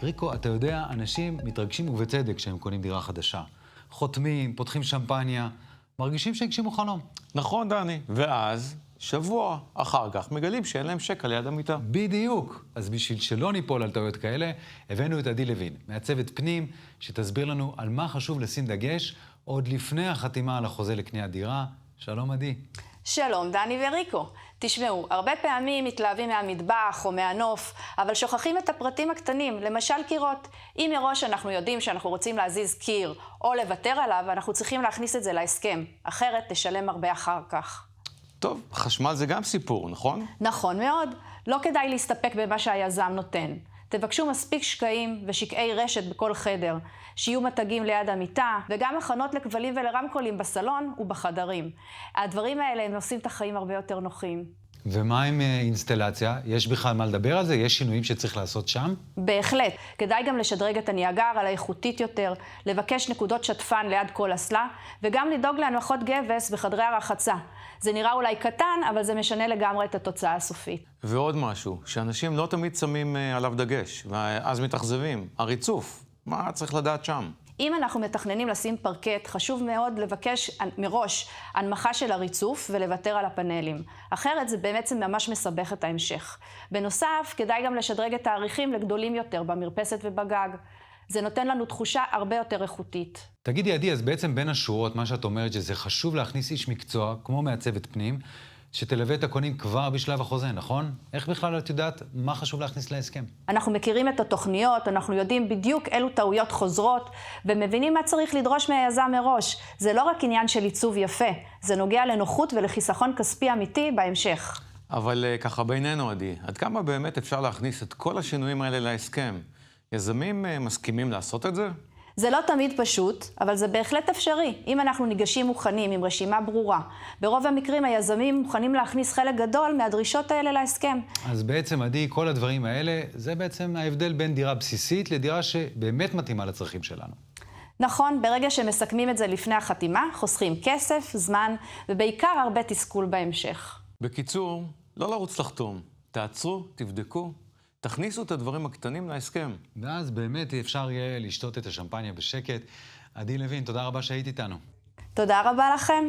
ריקו, אתה יודע, אנשים מתרגשים ובצדק כשהם קונים דירה חדשה. חותמים, פותחים שמפניה, מרגישים שהגשימו חלום. נכון, דני. ואז, שבוע אחר כך, מגלים שאין להם שקל ליד המיטה. בדיוק. אז בשביל שלא ניפול על טעויות כאלה, הבאנו את עדי לוין, מעצבת פנים, שתסביר לנו על מה חשוב לשים דגש עוד לפני החתימה על החוזה לקניית דירה. שלום עדי. שלום דני וריקו. תשמעו, הרבה פעמים מתלהבים מהמטבח או מהנוף, אבל שוכחים את הפרטים הקטנים, למשל קירות. אם מראש אנחנו יודעים שאנחנו רוצים להזיז קיר או לוותר עליו, אנחנו צריכים להכניס את זה להסכם, אחרת תשלם הרבה אחר כך. טוב, חשמל זה גם סיפור, נכון? נכון מאוד. לא כדאי להסתפק במה שהיזם נותן. תבקשו מספיק שקעים ושקעי רשת בכל חדר, שיהיו מתגים ליד המיטה, וגם הכנות לכבלים ולרמקולים בסלון ובחדרים. הדברים האלה הם עושים את החיים הרבה יותר נוחים. ומה עם אינסטלציה? יש בכלל מה לדבר על זה? יש שינויים שצריך לעשות שם? בהחלט. כדאי גם לשדרג את הניאגר על האיכותית יותר, לבקש נקודות שטפן ליד כל אסלה, וגם לדאוג להנמכות גבס בחדרי הרחצה. זה נראה אולי קטן, אבל זה משנה לגמרי את התוצאה הסופית. ועוד משהו, שאנשים לא תמיד שמים עליו דגש, ואז מתאכזבים. הריצוף, מה צריך לדעת שם? אם אנחנו מתכננים לשים פרקט, חשוב מאוד לבקש מראש הנמכה של הריצוף ולוותר על הפאנלים. אחרת זה בעצם ממש מסבך את ההמשך. בנוסף, כדאי גם לשדרג את העריכים לגדולים יותר במרפסת ובגג. זה נותן לנו תחושה הרבה יותר איכותית. תגידי עדי, אז בעצם בין השורות, מה שאת אומרת שזה חשוב להכניס איש מקצוע, כמו מעצבת פנים, שתלווה את הקונים כבר בשלב החוזה, נכון? איך בכלל את יודעת מה חשוב להכניס להסכם? אנחנו מכירים את התוכניות, אנחנו יודעים בדיוק אילו טעויות חוזרות, ומבינים מה צריך לדרוש מהיזם מראש. זה לא רק עניין של עיצוב יפה, זה נוגע לנוחות ולחיסכון כספי אמיתי בהמשך. אבל ככה בינינו, עדי, עד כמה באמת אפשר להכניס את כל השינויים האלה להסכם? יזמים מסכימים לעשות את זה? זה לא תמיד פשוט, אבל זה בהחלט אפשרי, אם אנחנו ניגשים מוכנים עם רשימה ברורה. ברוב המקרים היזמים מוכנים להכניס חלק גדול מהדרישות האלה להסכם. אז בעצם עדי, כל הדברים האלה, זה בעצם ההבדל בין דירה בסיסית לדירה שבאמת מתאימה לצרכים שלנו. נכון, ברגע שמסכמים את זה לפני החתימה, חוסכים כסף, זמן, ובעיקר הרבה תסכול בהמשך. בקיצור, לא לרוץ לחתום. תעצרו, תבדקו. תכניסו את הדברים הקטנים להסכם. ואז באמת אפשר יהיה לשתות את השמפניה בשקט. עדי לוין, תודה רבה שהיית איתנו. תודה רבה לכם.